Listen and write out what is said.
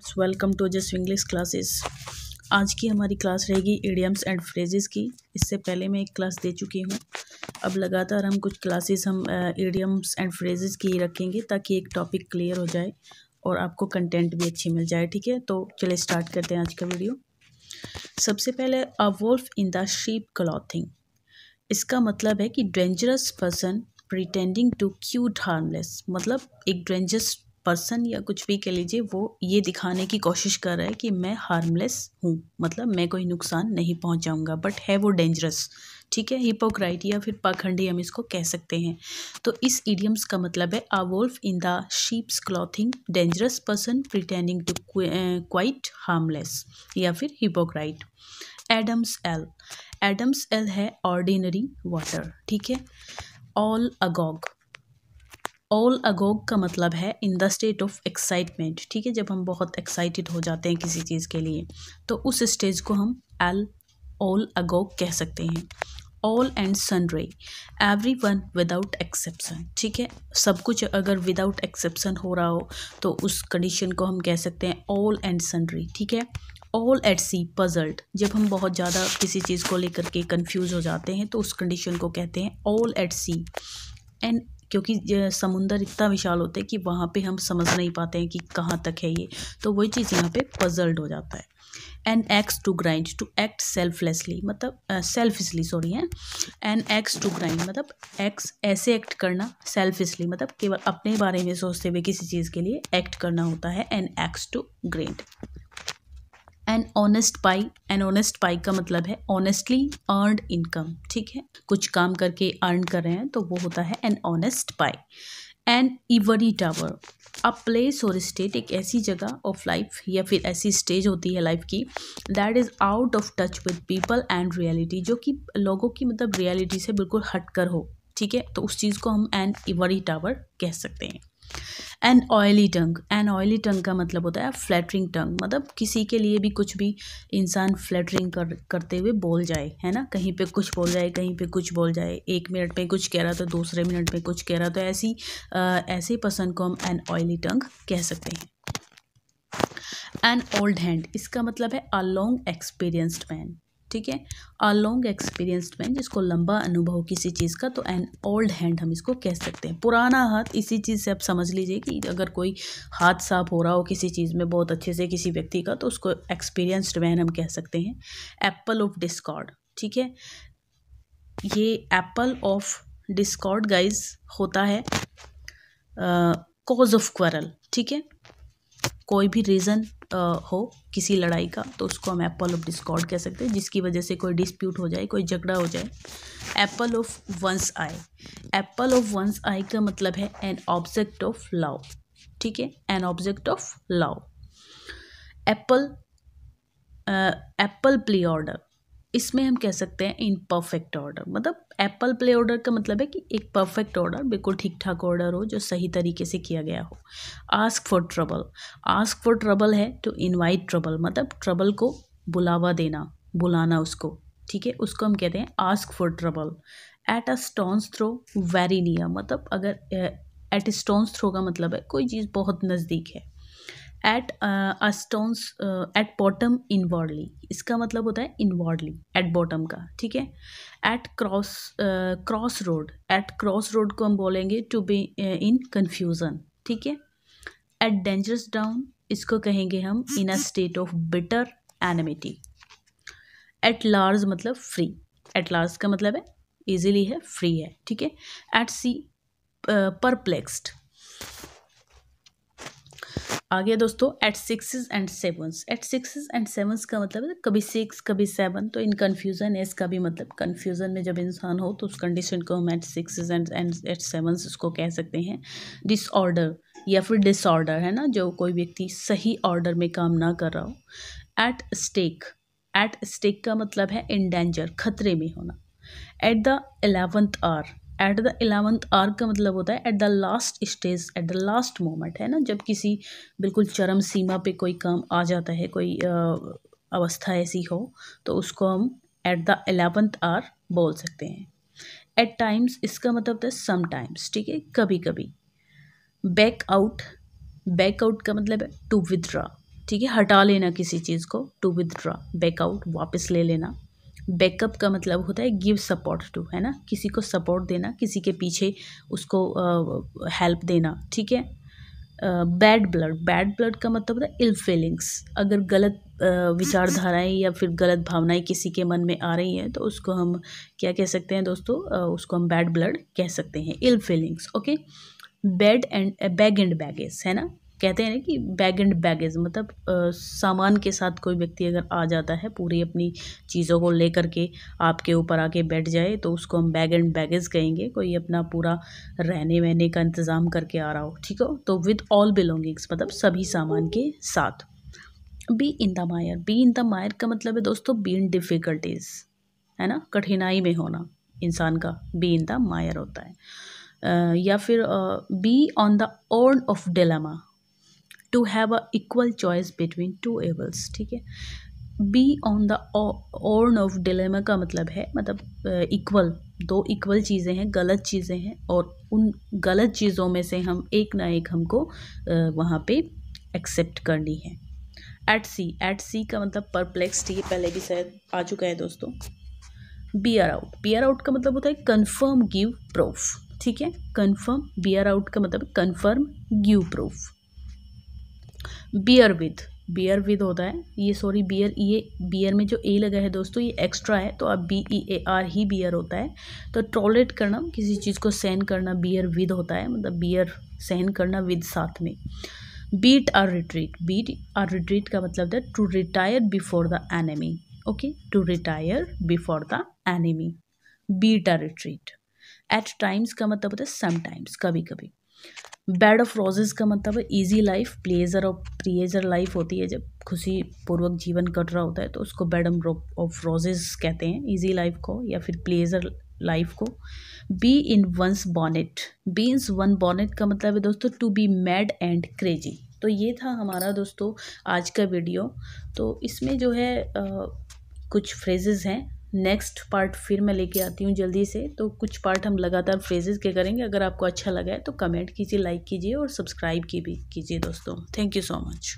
Welcome to just English classes. आज की हमारी क्लास रहेगी इडियम्स एंड फ्रेजेस की। इससे पहले मैं एक क्लास दे चुकी हूँ। अब लगातार हम कुछ क्लासेस हम इडियम्स एंड फ्रेजेस की रखेंगे ताकि एक टॉपिक क्लियर हो जाए और आपको कंटेंट भी अच्छी मिल जाए। ठीक है, तो चलिए स्टार्ट करते हैं आज का वीडियो। सबसे पहले a wolf in the sheep clothing. इसका मतलब है कि dangerous person pretending to cute harmless. मतलब एक डेंजरस पर्सन या कुछ भी कह लीजिए, वो ये दिखाने की कोशिश कर रहा है कि मैं हार्मलेस हूँ, मतलब मैं कोई नुकसान नहीं पहुँचाऊँगा, बट है वो डेंजरस। ठीक है, हिपोक्राइट या फिर पाखंडी हम इसको कह सकते हैं। तो इस इडियम्स का मतलब है a wolf in the sheep's clothing, dangerous person pretending to quite harmless या फिर hypocrite. Adam's ale. Adam's ale है ऑर्डिनरी वाटर। ठीक है। All agog. ऑल अगोग का मतलब है in the state of excitement. ठीक है, जब हम बहुत एक्साइटेड हो जाते हैं किसी चीज़ के लिए, तो उस स्टेज को हम ऑल अगोग कह सकते हैं। All and sundry, every one without exception. ठीक है, सब कुछ अगर विदाउट एक्सेप्शन हो रहा हो तो उस कंडीशन को हम कह सकते हैं ऑल एंड सनरे। ठीक है। All at sea, puzzled. जब हम बहुत ज़्यादा किसी चीज़ को लेकर के कंफ्यूज हो जाते हैं तो उस कंडीशन को कहते हैं ऑल एट सी। एंड क्योंकि समुंदर इतना विशाल होता है कि वहाँ पे हम समझ नहीं पाते हैं कि कहाँ तक है ये, तो वही चीज़ यहाँ पे पजल्ड हो जाता है। An axe to grind, to act selflessly, मतलब सेल्फिशली, सॉरी है। एन एक्स टू ग्राइंड मतलब एक्स ऐसे एक्ट करना, सेल्फिशली मतलब केवल अपने बारे में सोचते हुए किसी चीज़ के लिए एक्ट करना होता है। An axe to grind. An honest pie. An honest pie का मतलब है ऑनेस्टली अर्नड इनकम। ठीक है, कुछ काम करके अर्न कर रहे हैं तो वो होता है an honest pie. An ivory tower, a place और स्टेट, एक ऐसी जगह ऑफ लाइफ या फिर ऐसी स्टेज होती है लाइफ की that is out of touch with people and reality, जो कि लोगों की मतलब रियलिटी से बिल्कुल हट कर हो। ठीक है, तो उस चीज़ को हम एन इवरी टावर कह सकते हैं। एन ऑयली टंग। एन ऑयली टंग का मतलब होता है फ्लैटरिंग टंग, मतलब किसी के लिए भी कुछ भी इंसान फ्लैटरिंग करते हुए बोल जाए, है ना, कहीं पे कुछ बोल जाए, कहीं पे कुछ बोल जाए, एक मिनट में कुछ कह रहा तो दूसरे मिनट में कुछ कह रहा, तो ऐसी पर्सन को हम एन ऑयली टंग कह सकते हैं। एन ओल्ड हैंड, इसका मतलब है अ लॉन्ग एक्सपीरियंस्ड मैन। ठीक है, अ लॉन्ग एक्सपीरियंस्ड मैन, जिसको लंबा अनुभव किसी चीज़ का, तो एन ओल्ड हैंड हम इसको कह सकते हैं। पुराना हाथ, इसी चीज़ से आप समझ लीजिए कि अगर कोई हाथ साफ हो रहा हो किसी चीज़ में बहुत अच्छे से किसी व्यक्ति का, तो उसको एक्सपीरियंस्ड मैन हम कह सकते हैं। Apple of Discord. ठीक है, ये एप्पल ऑफ डिस्कॉर्ड गाइज होता है कॉज ऑफ क्वारल। ठीक है, कोई भी रीज़न हो किसी लड़ाई का तो उसको हम एप्पल ऑफ डिस्कॉर्ड कह सकते हैं, जिसकी वजह से कोई डिस्प्यूट हो जाए, कोई झगड़ा हो जाए। Apple of one's eye. Apple of one's eye का मतलब है एन ऑब्जेक्ट ऑफ लव। ठीक है, an object of love. Apple apple play order, इसमें हम कह सकते हैं इन परफेक्ट ऑर्डर। मतलब एप्पल प्ले ऑर्डर का मतलब है कि एक परफेक्ट ऑर्डर, बिल्कुल ठीक ठाक ऑर्डर हो जो सही तरीके से किया गया हो। Ask for trouble. Ask for trouble है टू इनवाइट ट्रबल, मतलब ट्रबल को बुलावा देना, बुलाना उसको। ठीक है, उसको हम कहते हैं ask for trouble. At a stone's throw very near, मतलब अगर एट स्टोन्स थ्रो का मतलब है कोई चीज़ बहुत नज़दीक है। Eight a stones at bottom inwardly, इसका मतलब होता है इनवर्डली, एट बॉटम का। ठीक है। At cross road. At cross road को हम बोलेंगे टू बी इन कन्फ्यूज़न। ठीक है। एट डेंजरस डाउन, इसको कहेंगे हम in a state of bitter enmity. At large मतलब फ्री। एट लार्ज का मतलब है इजीली है, फ्री है। ठीक है। At sea perplexed. आगे दोस्तों, at sixes and sevens. At sixes and sevens का मतलब है कभी 6 कभी 7, तो इन कन्फ्यूज़न एस का भी मतलब कन्फ्यूज़न में जब इंसान हो तो उस कंडीशन को हम at sixes and at sevens उसको कह सकते हैं। डिसऑर्डर या फिर डिसऑर्डर, है ना, जो कोई व्यक्ति सही ऑर्डर में काम ना कर रहा हो। At stake. एट स्टेक का मतलब है इन डेंजर, खतरे में होना। At the 11th hour. At the 11th hour का मतलब होता है at the last stage, at the last moment, है ना, जब किसी बिल्कुल चरम सीमा पे कोई काम आ जाता है, कोई अवस्था ऐसी हो तो उसको हम एट द 11th आवर बोल सकते हैं। एट टाइम्स, इसका मतलब होता है समटाइम्स। ठीक है, कभी कभी। Back out. बैक आउट का मतलब है टू विथड्रॉ। ठीक है, हटा लेना किसी चीज़ को, टू विदड्रॉ, बैकआउट, वापस ले लेना। बैकअप का मतलब होता है गिव सपोर्ट टू, है ना, किसी को सपोर्ट देना, किसी के पीछे उसको हेल्प देना, ठीक है। बैड ब्लड, बैड ब्लड का मतलब होता है इल फीलिंग्स, अगर गलत विचारधाराएं या फिर गलत भावनाएं किसी के मन में आ रही हैं तो उसको हम क्या कह सकते हैं दोस्तों, उसको हम बैड ब्लड कह सकते हैं, ill feelings, okay. Bag and baggage, है ना, कहते हैं ना कि बैग एंड बैगेज मतलब सामान के साथ कोई व्यक्ति अगर आ जाता है, पूरी अपनी चीज़ों को लेकर के आपके ऊपर आके बैठ जाए तो उसको हम बैग एंड बैगेज कहेंगे। कोई अपना पूरा रहने वहने का इंतज़ाम करके आ रहा हो, ठीक हो, तो विद ऑल बिलोंगिंग्स मतलब सभी सामान के साथ। Be in the Mayar, be in the मायर का मतलब है दोस्तों बी इन डिफ़िकल्टीज़, है ना, कठिनाई में होना इंसान का बी इन द मायर होता है। या फिर be on the horn of dilemma, to have a equal choice between two evils, ठीक है। Be on the horn of dilemma का मतलब है मतलब इक्वल, दो इक्वल चीज़ें हैं, गलत चीज़ें हैं और उन गलत चीज़ों में से हम एक ना एक हमको वहाँ पे एक्सेप्ट करनी है। एट सी का मतलब परप्लेक्स्ड, ये पहले भी शायद आ चुका है दोस्तों। बियर आउट, बियर आउट का मतलब होता है कन्फर्म गिव प्रूफ, ठीक है, कन्फर्म, बियर आउट का मतलब confirm give proof. Bear with होता है ये, सॉरी बियर, ये बियर में जो ए लगा है दोस्तों ये एक्स्ट्रा है, तो अब BEAR ही बियर होता है। तो टॉलरेट करना, किसी चीज़ को सहन करना, बियर विद होता है, मतलब बियर सहन करना विद साथ में। बीट आर रिट्रीट का मतलब है to retire before the enemy, okay, to retire before the enemy, beat a retreat. At times का मतलब होता है समटाइम्स, कभी कभी। बेड ऑफ रोजेस का मतलब है इजी लाइफ, प्लेजर लाइफ होती है जब खुशी पूर्वक जीवन कट रहा होता है तो उसको बेड ऑफ रोजेस कहते हैं, इजी लाइफ को या फिर प्लेजर लाइफ को। Be in one's bonnet, be in one bonnet का मतलब है दोस्तों to be mad and crazy. तो ये था हमारा दोस्तों आज का वीडियो। तो इसमें जो है कुछ फ्रेजेस हैं, नेक्स्ट पार्ट फिर मैं लेके आती हूँ जल्दी से। तो कुछ पार्ट हम लगातार फ्रेजेस के करेंगे। अगर आपको अच्छा लगा है तो कमेंट कीजिए, लाइक कीजिए और सब्सक्राइब की भी कीजिए दोस्तों। Thank you so much.